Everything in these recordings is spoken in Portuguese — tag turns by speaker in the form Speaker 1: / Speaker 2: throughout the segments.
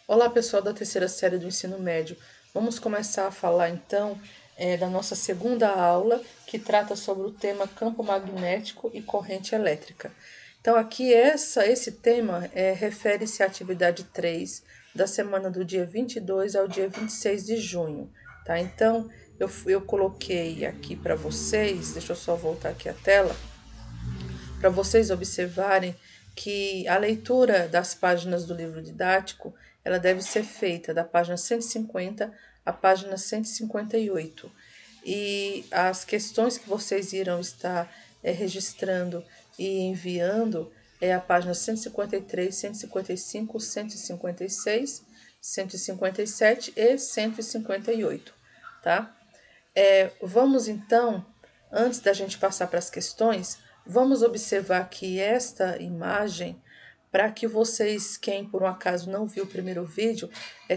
Speaker 1: Olá, pessoal da terceira série do ensino médio. Vamos começar a falar então da nossa segunda aula, que trata sobre o tema campo magnético e corrente elétrica. Então, aqui esse tema refere-se à atividade 3 da semana do dia 22 ao dia 26 de junho. Tá? Então, eu coloquei aqui para vocês, deixa eu só voltar aqui a tela, para vocês observarem que a leitura das páginas do livro didático ela deve ser feita da página 150 à página 158. E as questões que vocês irão estar registrando e enviando é a página 153, 155, 156, 157 e 158, tá? Vamos então, antes da gente passar para as questões, vamos observar que esta imagem, para que vocês, quem por um acaso não viu o primeiro vídeo,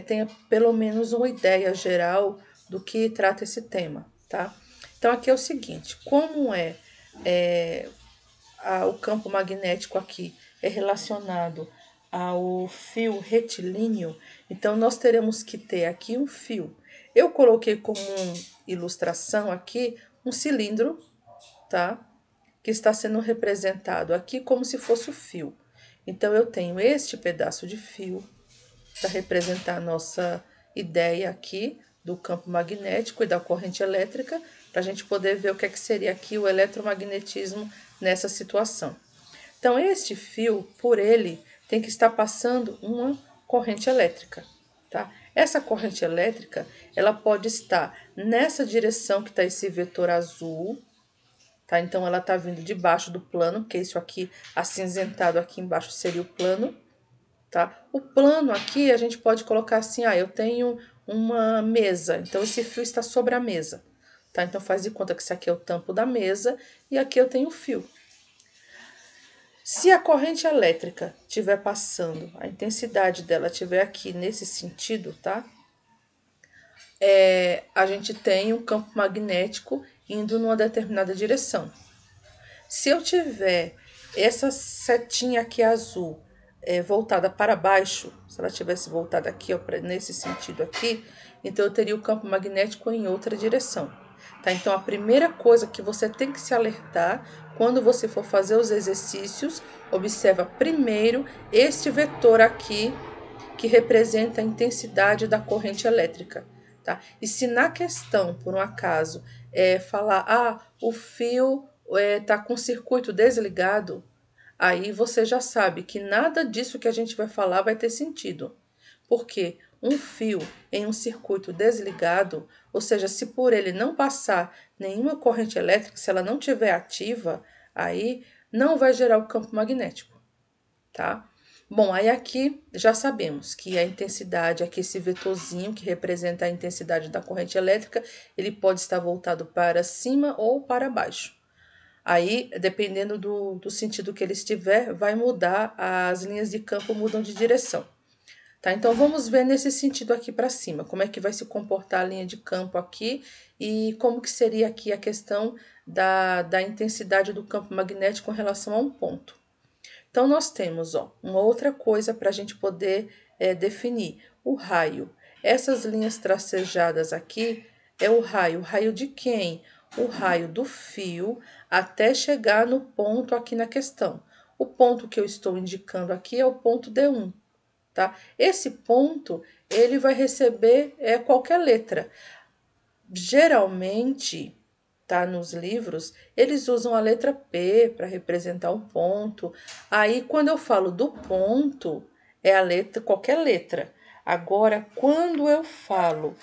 Speaker 1: tenha pelo menos uma ideia geral do que trata esse tema, tá? Então aqui é o seguinte, como o campo magnético aqui é relacionado ao fio retilíneo, então nós teremos que ter aqui um fio. Eu coloquei como ilustração aqui um cilindro, tá? Que está sendo representado aqui como se fosse o fio. Então eu tenho este pedaço de fio para representar a nossa ideia aqui do campo magnético e da corrente elétrica, para a gente poder ver o que seria aqui o eletromagnetismo nessa situação. Então, este fio, por ele, tem que estar passando uma corrente elétrica, tá? Essa corrente elétrica, ela pode estar nessa direção que está esse vetor azul, tá? Então, ela está vindo debaixo do plano, que isso aqui, acinzentado aqui embaixo, seria o plano, tá? O plano aqui, a gente pode colocar assim, eu tenho uma mesa, então esse fio está sobre a mesa, tá? Então, faz de conta que isso aqui é o tampo da mesa e aqui eu tenho o fio. Se a corrente elétrica estiver passando, a intensidade dela estiver aqui nesse sentido, tá? A gente tem um campo magnético indo numa determinada direção. Se eu tiver essa setinha aqui azul voltada para baixo, se ela tivesse voltada aqui, ó, nesse sentido aqui, então eu teria o campo magnético em outra direção. Tá? Então a primeira coisa que você tem que se alertar quando você for fazer os exercícios, observa primeiro este vetor aqui que representa a intensidade da corrente elétrica. Tá? E se na questão, por um acaso, falar, o fio está com o circuito desligado, aí você já sabe que nada disso que a gente vai falar vai ter sentido. Porque um fio em um circuito desligado, ou seja, se por ele não passar nenhuma corrente elétrica, se ela não estiver ativa, aí não vai gerar o campo magnético, tá? Bom, aí aqui já sabemos que a intensidade, aqui esse vetorzinho que representa a intensidade da corrente elétrica, ele pode estar voltado para cima ou para baixo. Aí, dependendo do sentido que ele estiver, vai mudar, as linhas de campo mudam de direção. Tá? Então, vamos ver nesse sentido aqui para cima, como é que vai se comportar a linha de campo aqui e como que seria aqui a questão da intensidade do campo magnético com relação a um ponto. Então, nós temos uma outra coisa para a gente poder definir, o raio. Essas linhas tracejadas aqui é o raio de quem? O raio do fio até chegar no ponto aqui na questão. O ponto que eu estou indicando aqui é o ponto D1, tá? Esse ponto, ele vai receber qualquer letra. Geralmente, tá, nos livros, eles usam a letra P para representar um ponto. Aí, quando eu falo do ponto, é a letra, qualquer letra. Agora, quando eu falo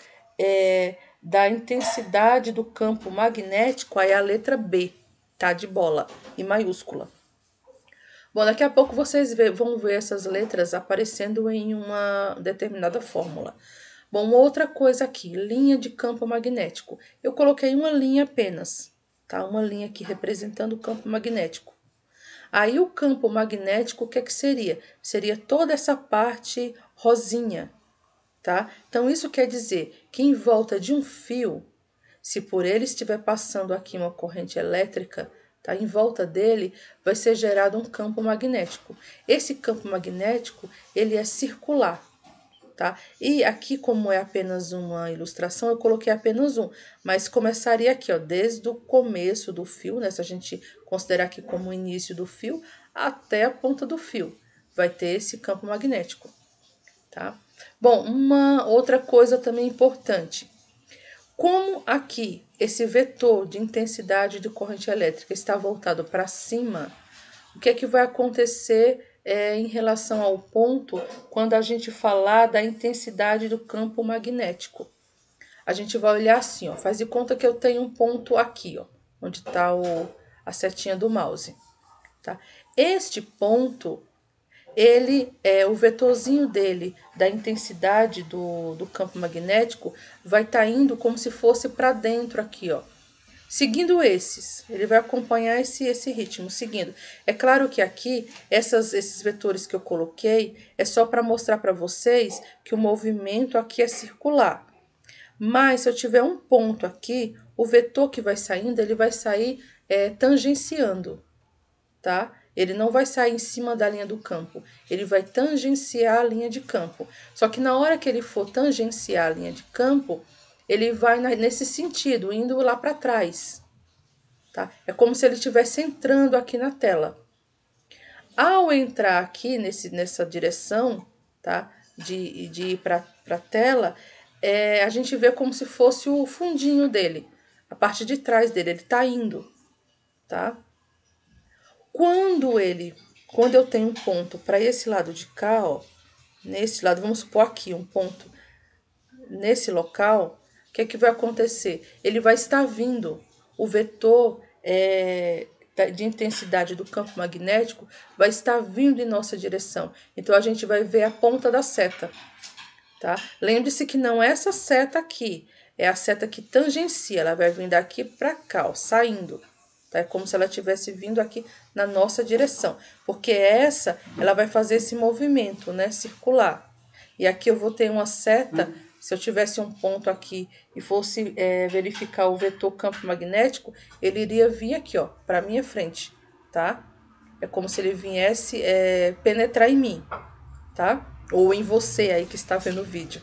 Speaker 1: da intensidade do campo magnético, aí é a letra B, tá, de bola, em maiúscula. Bom, daqui a pouco vocês vão ver essas letras aparecendo em uma determinada fórmula. Bom, outra coisa aqui, linha de campo magnético. Eu coloquei uma linha apenas, tá? Uma linha aqui representando o campo magnético. Aí o campo magnético, o que que seria? Seria toda essa parte rosinha, tá? Então isso quer dizer que em volta de um fio, se por ele estiver passando aqui uma corrente elétrica, tá? Em volta dele vai ser gerado um campo magnético. Esse campo magnético, ele é circular. tá? E aqui, como é apenas uma ilustração, eu coloquei apenas um, mas começaria aqui, ó, desde o começo do fio, né? Se a gente considerar aqui como o início do fio, até a ponta do fio, vai ter esse campo magnético, tá? Bom, uma outra coisa também importante. Como aqui esse vetor de intensidade de corrente elétrica está voltado para cima, o que é que vai acontecer em relação ao ponto quando a gente falar da intensidade do campo magnético? A gente vai olhar assim, ó, faz de conta que eu tenho um ponto aqui, ó, onde está a setinha do mouse, tá? Este ponto, o vetorzinho dele, da intensidade do campo magnético, vai estar indo como se fosse para dentro aqui, ó. Seguindo ele vai acompanhar esse ritmo, seguindo. É claro que aqui, esses vetores que eu coloquei, é só para mostrar para vocês que o movimento aqui é circular. Mas, se eu tiver um ponto aqui, o vetor que vai saindo, ele vai sair tangenciando, tá? Ele não vai sair em cima da linha do campo, ele vai tangenciar a linha de campo. Só que na hora que ele for tangenciar a linha de campo, ele vai nesse sentido, indo lá para trás, tá? É como se ele estivesse entrando aqui na tela. Ao entrar aqui nessa direção, tá? De ir para a tela, a gente vê como se fosse o fundinho dele, a parte de trás dele, ele está indo, tá? Quando eu tenho um ponto para esse lado de cá, ó, nesse lado, vamos supor aqui um ponto nesse local, o que é que vai acontecer? Ele vai estar vindo, o vetor de intensidade do campo magnético vai estar vindo em nossa direção. Então, a gente vai ver a ponta da seta, tá? Lembre-se que não é essa seta aqui, é a seta que tangencia, ela vai vir daqui para cá, ó, saindo. Tá? É como se ela estivesse vindo aqui na nossa direção, porque ela vai fazer esse movimento, né, circular. E aqui eu vou ter uma seta, se eu tivesse um ponto aqui e fosse verificar o vetor campo magnético, ele iria vir aqui, ó, para minha frente, tá? É como se ele viesse penetrar em mim, tá? Ou em você aí que está vendo o vídeo.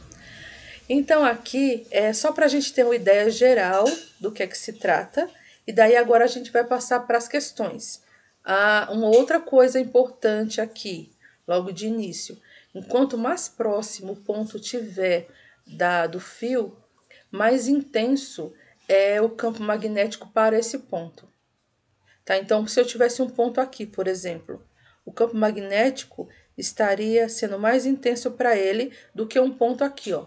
Speaker 1: Então aqui é só para a gente ter uma ideia geral do que é que se trata. E daí agora a gente vai passar para as questões. Uma outra coisa importante aqui, logo de início. Enquanto mais próximo o ponto tiver do fio, mais intenso é o campo magnético para esse ponto. Tá? Então, se eu tivesse um ponto aqui, por exemplo, o campo magnético estaria sendo mais intenso para ele do que um ponto aqui, ó.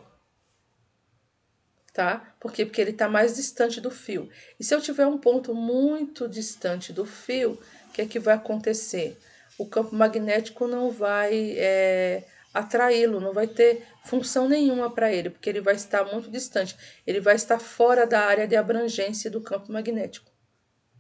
Speaker 1: Tá? Por quê? Porque ele está mais distante do fio. E se eu tiver um ponto muito distante do fio, o que é que vai acontecer? O campo magnético não vai atraí-lo, não vai ter função nenhuma para ele, porque ele vai estar muito distante. Ele vai estar fora da área de abrangência do campo magnético,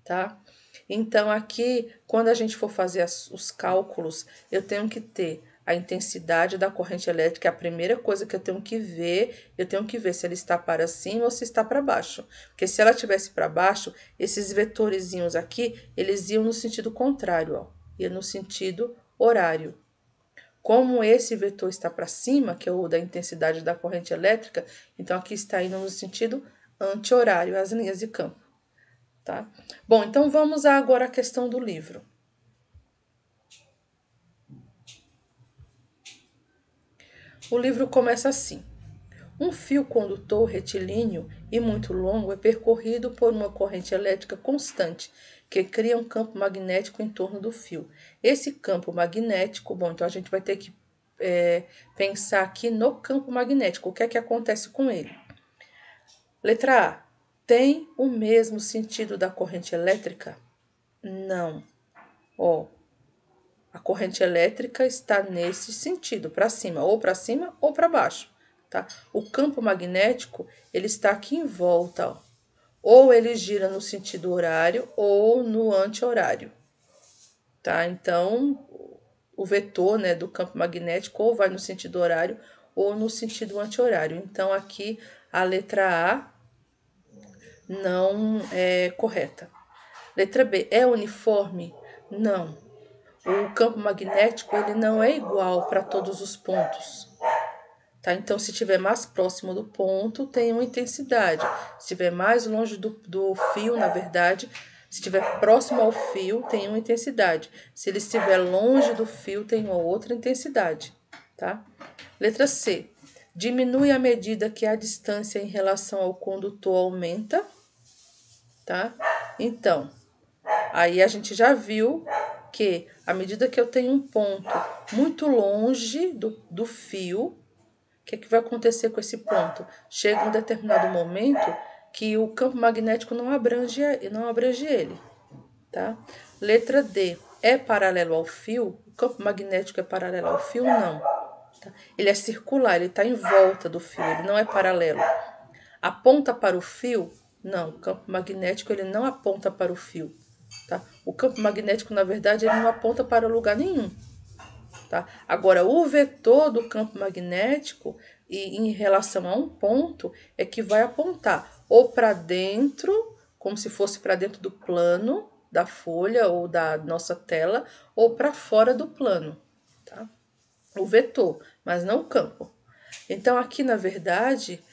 Speaker 1: tá? Então, aqui, quando a gente for fazer os cálculos, eu tenho que ter a intensidade da corrente elétrica, é a primeira coisa que eu tenho que ver se ela está para cima ou se está para baixo. Porque se ela estivesse para baixo, esses vetorezinhos aqui, eles iam no sentido contrário, ó, ia no sentido horário. Como esse vetor está para cima, que é o da intensidade da corrente elétrica, então aqui está indo no sentido anti-horário, as linhas de campo. Tá? Bom, então vamos agora à questão do livro. O livro começa assim. Um fio condutor retilíneo e muito longo é percorrido por uma corrente elétrica constante, que cria um campo magnético em torno do fio. Esse campo magnético, bom, então a gente vai ter que pensar aqui no campo magnético. O que é que acontece com ele? Letra A. Tem o mesmo sentido da corrente elétrica? Não. Ó, a corrente elétrica está nesse sentido, para cima ou para baixo, tá? O campo magnético, ele está aqui em volta, ó. Ou ele gira no sentido horário ou no anti-horário, tá? Então, o vetor, né, do campo magnético ou vai no sentido horário ou no sentido anti-horário. Então, aqui a letra A não é correta. Letra B, é uniforme? Não. O campo magnético ele não é igual para todos os pontos, tá? Então, se estiver mais próximo do ponto, tem uma intensidade. Se estiver mais longe do fio, na verdade, se estiver próximo ao fio, tem uma intensidade. Se ele estiver longe do fio, tem uma outra intensidade, tá? Letra C. Diminui à medida que a distância em relação ao condutor aumenta, tá? Então, aí a gente já viu que à medida que eu tenho um ponto muito longe do fio, o que vai acontecer com esse ponto? Chega um determinado momento que o campo magnético não abrange ele, tá? Letra D. É paralelo ao fio? O campo magnético é paralelo ao fio? Não. Tá? Ele é circular, ele está em volta do fio, ele não é paralelo. Aponta para o fio? Não, o campo magnético ele não aponta para o fio. Tá? O campo magnético, na verdade, ele não aponta para lugar nenhum. Tá? Agora, o vetor do campo magnético, e em relação a um ponto, é que vai apontar ou para dentro, como se fosse para dentro do plano da folha ou da nossa tela, ou para fora do plano. Tá? O vetor, mas não o campo. Então, aqui, na verdade,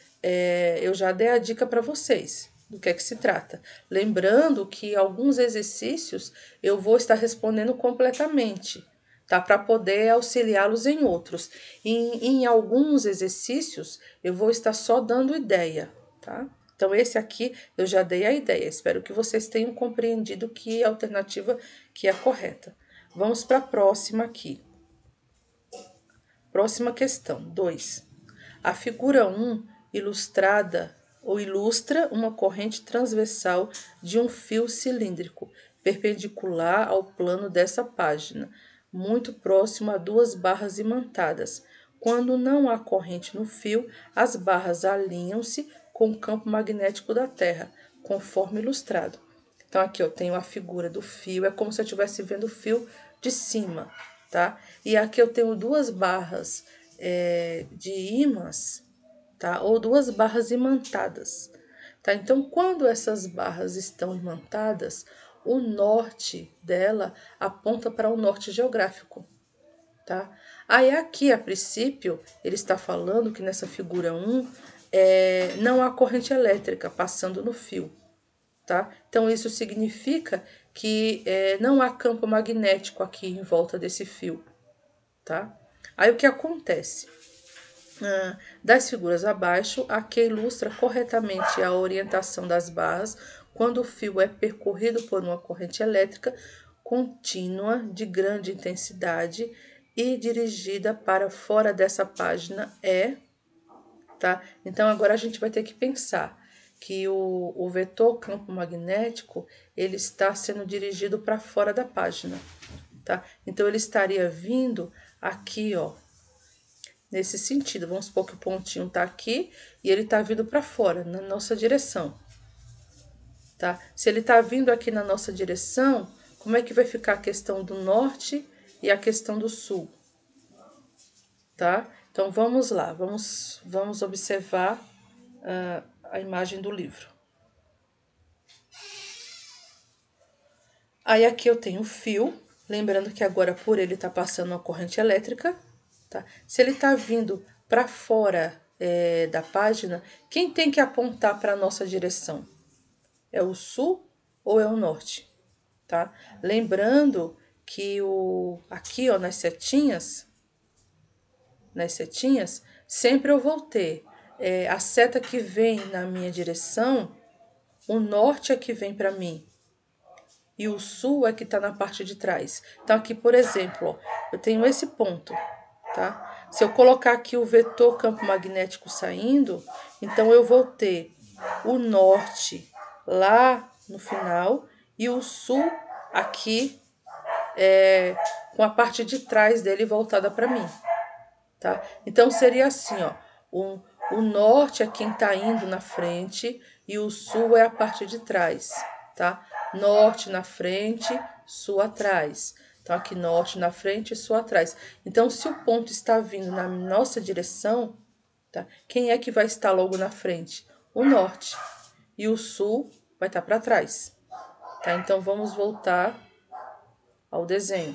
Speaker 1: eu já dei a dica para vocês do que é que se trata. Lembrando que alguns exercícios eu vou estar respondendo completamente, tá? Para poder auxiliá-los em outros. Em alguns exercícios eu vou estar só dando ideia, tá? Então, esse aqui eu já dei a ideia. Espero que vocês tenham compreendido que a alternativa que é correta. Vamos para a próxima aqui. Próxima questão, 2. A figura 1 ilustra uma corrente transversal de um fio cilíndrico, perpendicular ao plano dessa página, muito próximo a duas barras imantadas. Quando não há corrente no fio, as barras alinham-se com o campo magnético da Terra, conforme ilustrado. Então, aqui eu tenho a figura do fio, é como se eu estivesse vendo o fio de cima, tá? E aqui eu tenho duas barras de ímãs, tá? Ou duas barras imantadas, tá? Então, quando essas barras estão imantadas, o norte dela aponta para o norte geográfico, tá? Aí aqui, a princípio, ele está falando que nessa figura 1 não há corrente elétrica passando no fio, tá? Então, isso significa que não há campo magnético aqui em volta desse fio, tá? Aí, o que acontece? Das figuras abaixo, a que ilustra corretamente a orientação das barras quando o fio é percorrido por uma corrente elétrica contínua de grande intensidade e dirigida para fora dessa página tá? Então, agora a gente vai ter que pensar que o vetor campo magnético ele está sendo dirigido para fora da página, tá? Então, ele estaria vindo aqui, ó, nesse sentido. Vamos supor que o pontinho tá aqui e ele tá vindo para fora, na nossa direção, tá? Se ele tá vindo aqui na nossa direção, como é que vai ficar a questão do norte e a questão do sul, tá? Então, vamos lá, vamos observar a imagem do livro. Aí aqui eu tenho o fio, lembrando que agora por ele tá passando uma corrente elétrica, tá? Se ele tá vindo para fora da página, quem tem que apontar para a nossa direção? É o sul ou é o norte, tá? Lembrando que aqui, ó, nas setinhas, sempre eu vou ter a seta que vem na minha direção, o norte é que vem para mim e o sul é que está na parte de trás. Então, aqui, por exemplo, ó, eu tenho esse ponto, tá? Se eu colocar aqui o vetor campo magnético saindo, então eu vou ter o norte lá no final e o sul aqui com a parte de trás dele voltada para mim, tá? Então, seria assim, ó, o norte é quem está indo na frente e o sul é a parte de trás, tá? Norte na frente, sul atrás. Então, aqui norte na frente e sul atrás. Então, se o ponto está vindo na nossa direção, tá? Quem é que vai estar logo na frente? O norte. E o sul vai estar para trás, tá? Então, vamos voltar ao desenho.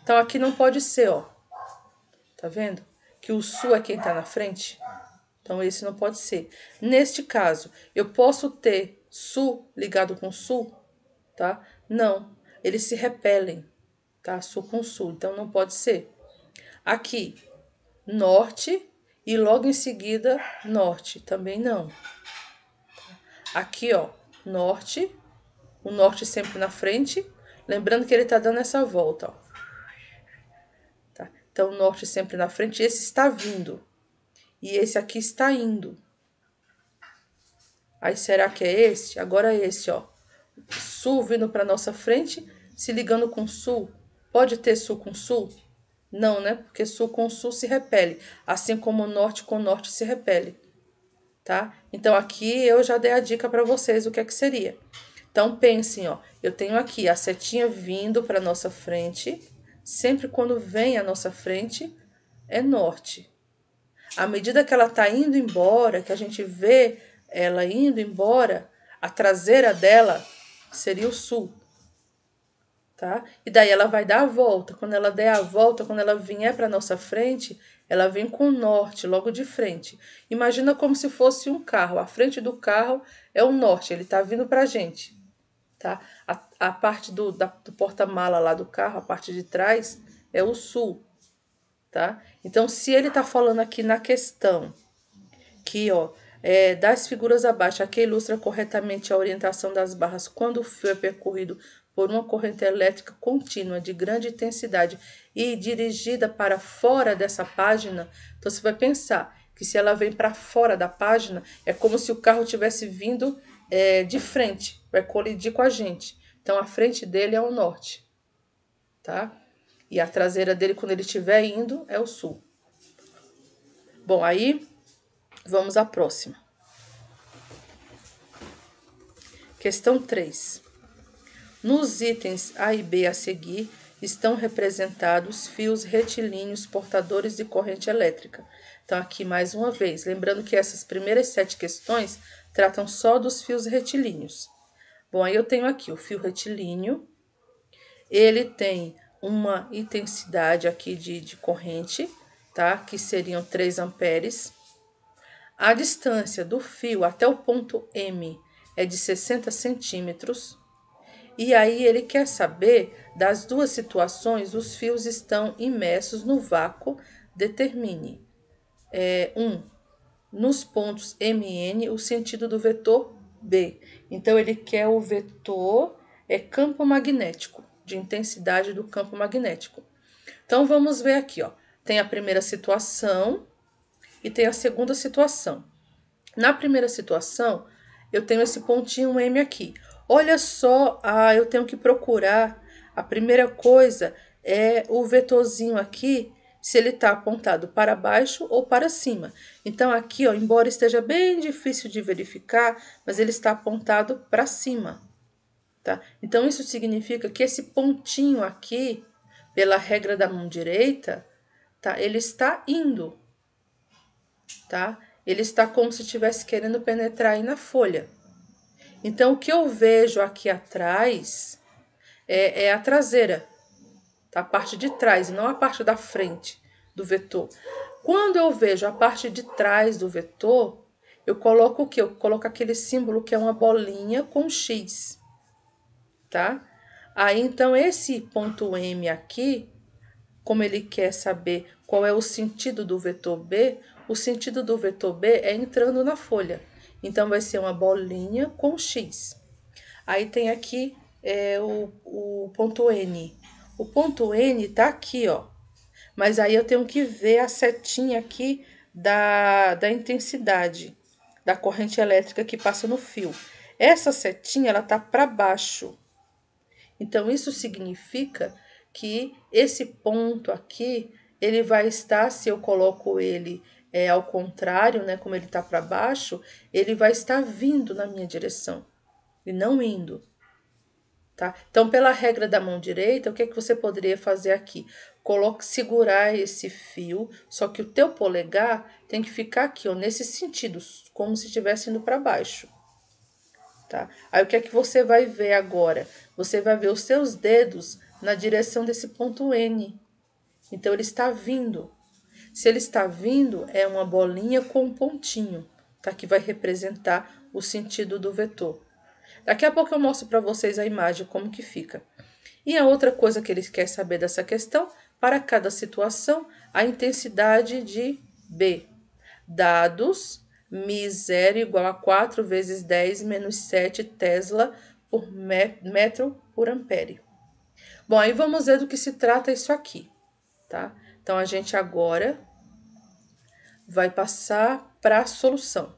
Speaker 1: Então, aqui não pode ser, ó. Tá vendo? que o sul é quem está na frente? Então, esse não pode ser. Neste caso, eu posso ter sul ligado com sul, tá? Não, eles se repelem, tá? Sul com sul, então não pode ser. Aqui, norte e logo em seguida, norte, também não. Aqui, ó, norte, o norte sempre na frente, lembrando que ele tá dando essa volta, ó. Tá? Então, o norte sempre na frente, esse está vindo. E esse aqui está indo. Aí, será que é esse? Agora é esse, ó. Sul vindo para nossa frente, se ligando com sul. Pode ter sul com sul? Não, né? Porque sul com sul se repele. Assim como norte com norte se repele. Tá? Então, aqui eu já dei a dica para vocês o que é que seria. Então, pensem, ó. Eu tenho aqui a setinha vindo para nossa frente. Sempre quando vem à nossa frente, é norte. À medida que ela está indo embora, que a gente vê ela indo embora, a traseira dela seria o sul, tá? E daí ela vai dar a volta. Quando ela der a volta, quando ela vier para nossa frente, ela vem com o norte, logo de frente. Imagina como se fosse um carro. A frente do carro é o norte, ele está vindo para a gente, tá? A parte do porta-mala lá do carro, a parte de trás, é o sul, tá? Então, se ele está falando aqui na questão que, ó, das figuras abaixo, aqui ilustra corretamente a orientação das barras quando o fio é percorrido por uma corrente elétrica contínua de grande intensidade e dirigida para fora dessa página. Então, você vai pensar que se ela vem para fora da página, é como se o carro tivesse vindo de frente, vai colidir com a gente. Então, a frente dele é o norte, tá? E a traseira dele, quando ele estiver indo, é o sul. Bom, aí vamos à próxima. Questão 3. Nos itens A e B a seguir, estão representados fios retilíneos portadores de corrente elétrica. Então, aqui mais uma vez, lembrando que essas primeiras 7 questões tratam só dos fios retilíneos. Bom, aí eu tenho aqui o fio retilíneo, ele tem uma intensidade aqui de corrente, tá? Que seriam 3 amperes. A distância do fio até o ponto M é de 60 centímetros. E aí ele quer saber das duas situações, os fios estão imersos no vácuo, determine. 1. Nos pontos MN, o sentido do vetor B. Então, ele quer o vetor campo magnético, de intensidade do campo magnético. Então, vamos ver aqui, ó. Tem a primeira situação e tem a segunda situação. Na primeira situação, eu tenho esse pontinho M aqui. Olha só, eu tenho que procurar. A primeira coisa é o vetorzinho aqui, se ele está apontado para baixo ou para cima. Então, aqui, ó, embora esteja bem difícil de verificar, mas ele está apontado para cima, tá? Então, isso significa que esse pontinho aqui, pela regra da mão direita, tá? Ele está indo, tá? Ele está como se estivesse querendo penetrar aí na folha. Então, o que eu vejo aqui atrás é a traseira, tá? A parte de trás, não a parte da frente do vetor. Quando eu vejo a parte de trás do vetor, eu coloco o quê? Eu coloco aquele símbolo que é uma bolinha com X, tá? Aí, então, esse ponto M aqui, como ele quer saber qual é o sentido do vetor B, o sentido do vetor B é entrando na folha. Então, vai ser uma bolinha com X. Aí tem aqui o ponto N. O ponto N tá aqui, ó. Mas aí eu tenho que ver a setinha aqui da intensidade da corrente elétrica que passa no fio. Essa setinha, ela tá para baixo. Então, isso significa que esse ponto aqui, ele vai estar, se eu coloco ele ao contrário, né, como ele está para baixo, ele vai estar vindo na minha direção e não indo, tá? Então, pela regra da mão direita, o que é que você poderia fazer aqui? Segurar esse fio, só que o teu polegar tem que ficar aqui, ó, nesse sentido, como se estivesse indo para baixo. Tá? Aí o que é que você vai ver agora? Você vai ver os seus dedos na direção desse ponto N. Então, ele está vindo. Se ele está vindo, é uma bolinha com um pontinho, tá? Que vai representar o sentido do vetor. Daqui a pouco eu mostro para vocês a imagem, como que fica. E a outra coisa que ele quer saber dessa questão, para cada situação, a intensidade de B. Dados μ0 igual a 4 vezes 10 menos 7 Tesla por metro por ampere. Bom, aí vamos ver do que se trata isso aqui, tá? Então, a gente agora vai passar para a solução.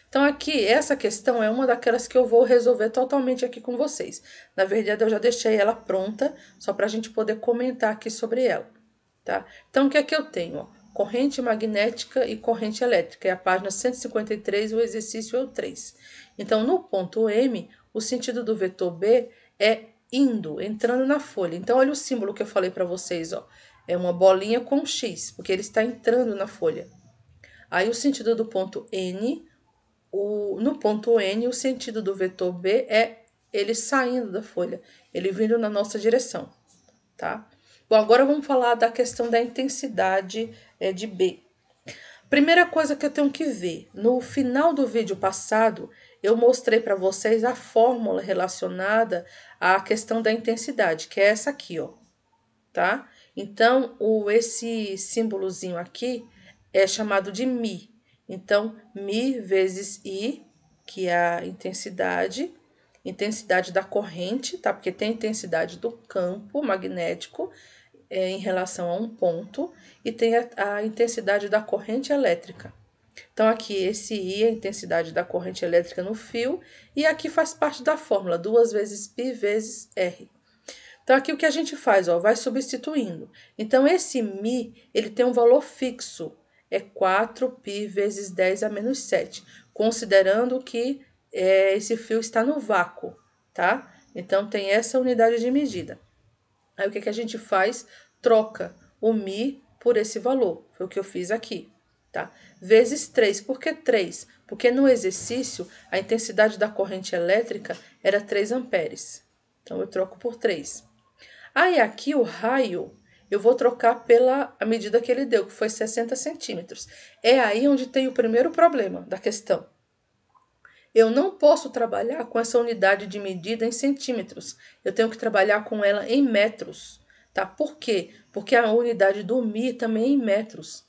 Speaker 1: Então, aqui, essa questão é uma daquelas que eu vou resolver totalmente aqui com vocês. Na verdade, eu já deixei ela pronta, só para a gente poder comentar aqui sobre ela, tá? Então, o que é que eu tenho? Ó, corrente magnética e corrente elétrica. É a página 153, o exercício é o 3. Então, no ponto M, o sentido do vetor B é indo, entrando na folha. Então, olha o símbolo que eu falei para vocês, ó. É uma bolinha com X, porque ele está entrando na folha. Aí, o sentido do ponto N... no ponto N, o sentido do vetor B é ele saindo da folha, ele vindo na nossa direção, tá? Bom, agora vamos falar da questão da intensidade de B. Primeira coisa que eu tenho que ver, no final do vídeo passado, eu mostrei para vocês a fórmula relacionada à questão da intensidade, que é essa aqui, ó, tá? Então, esse símbolozinho aqui é chamado de μ. Então, μ vezes I, que é a intensidade da corrente, tá? Porque tem a intensidade do campo magnético em relação a um ponto e tem a intensidade da corrente elétrica. Então, aqui, esse I é a intensidade da corrente elétrica no fio e aqui faz parte da fórmula, 2 vezes π vezes R. Então, aqui o que a gente faz, ó, vai substituindo. Então, esse μ, ele tem um valor fixo, é 4π vezes 10 a menos 7, considerando que esse fio está no vácuo, tá? Então, tem essa unidade de medida. Aí, o que a gente faz? Troca o μ por esse valor, foi o que eu fiz aqui, tá? Vezes 3, por que 3? Porque no exercício, a intensidade da corrente elétrica era 3 amperes. Então, eu troco por 3. Aí, aqui o raio, eu vou trocar pela medida que ele deu, que foi 60 centímetros. É aí onde tem o primeiro problema da questão. Eu não posso trabalhar com essa unidade de medida em centímetros. Eu tenho que trabalhar com ela em metros, tá? Por quê? Porque a unidade do μ também é em metros.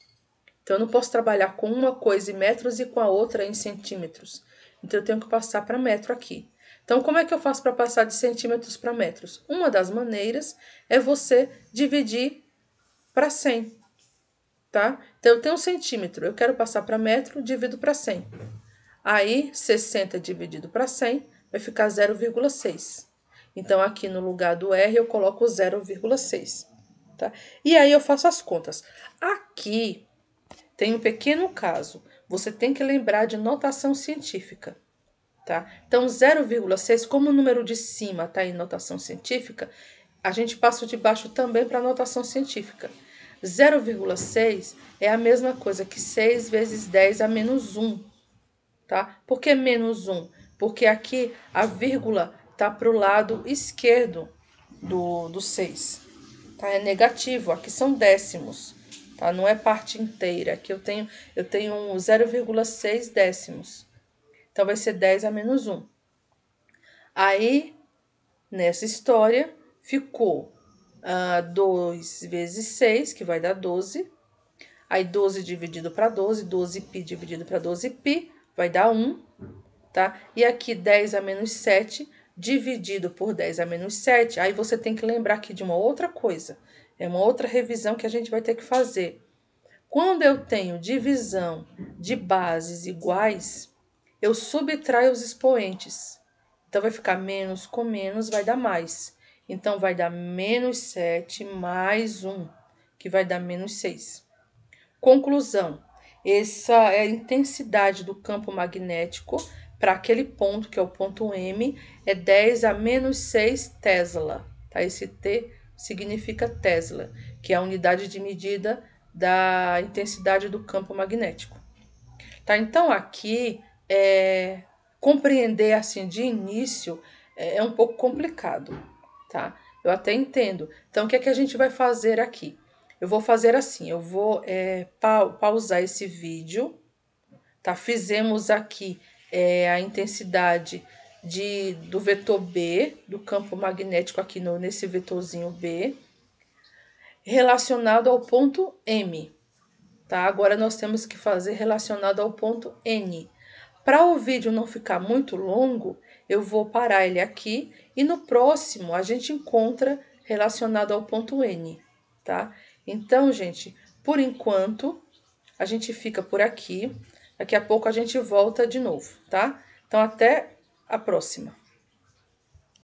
Speaker 1: Então, eu não posso trabalhar com uma coisa em metros e com a outra em centímetros. Então, eu tenho que passar para metro aqui. Então, como é que eu faço para passar de centímetros para metros? Uma das maneiras é você dividir para 100, tá? Então, eu tenho 1 centímetro, eu quero passar para metro, divido para 100. Aí, 60 dividido para 100 vai ficar 0,6. Então, aqui no lugar do R, eu coloco 0,6, tá? E aí, eu faço as contas. Aqui tem um pequeno caso. Você tem que lembrar de notação científica, tá? Então, 0,6, como o número de cima está em notação científica, a gente passa o de baixo também para notação científica. 0,6 é a mesma coisa que 6 vezes 10 a menos 1, tá? Por que menos 1? Porque aqui a vírgula está para o lado esquerdo do 6, tá? É negativo, aqui são décimos, tá? Não é parte inteira, aqui eu tenho 0,6 décimos. Então, vai ser 10 a menos 1. Aí, nessa história, ficou 2 vezes 6, que vai dar 12. Aí, 12 dividido para 12, 12π dividido para 12π, vai dar 1, tá? E aqui, 10 a menos 7 dividido por 10 a menos 7. Aí, você tem que lembrar aqui de uma outra coisa. É uma outra revisão que a gente vai ter que fazer. Quando eu tenho divisão de bases iguais, eu subtraio os expoentes. Então, vai ficar menos com menos, vai dar mais. Então, vai dar menos 7 mais 1, que vai dar menos 6. Conclusão. Essa é a intensidade do campo magnético para aquele ponto, que é o ponto M, é 10 a menos 6 Tesla. Tá? Esse T significa Tesla, que é a unidade de medida da intensidade do campo magnético. Tá? Então, aqui, compreender assim de início é um pouco complicado, tá? Eu até entendo. Então, o que é que a gente vai fazer aqui? eu vou fazer assim, eu vou pausar esse vídeo, tá? Fizemos aqui a intensidade do vetor B, do campo magnético aqui nesse vetorzinho B, relacionado ao ponto M, tá? Agora nós temos que fazer relacionado ao ponto N. Para o vídeo não ficar muito longo, eu vou parar ele aqui e no próximo a gente encontra relacionado ao ponto N, tá? Então, gente, por enquanto, a gente fica por aqui. Daqui a pouco a gente volta de novo, tá? Então, até a próxima.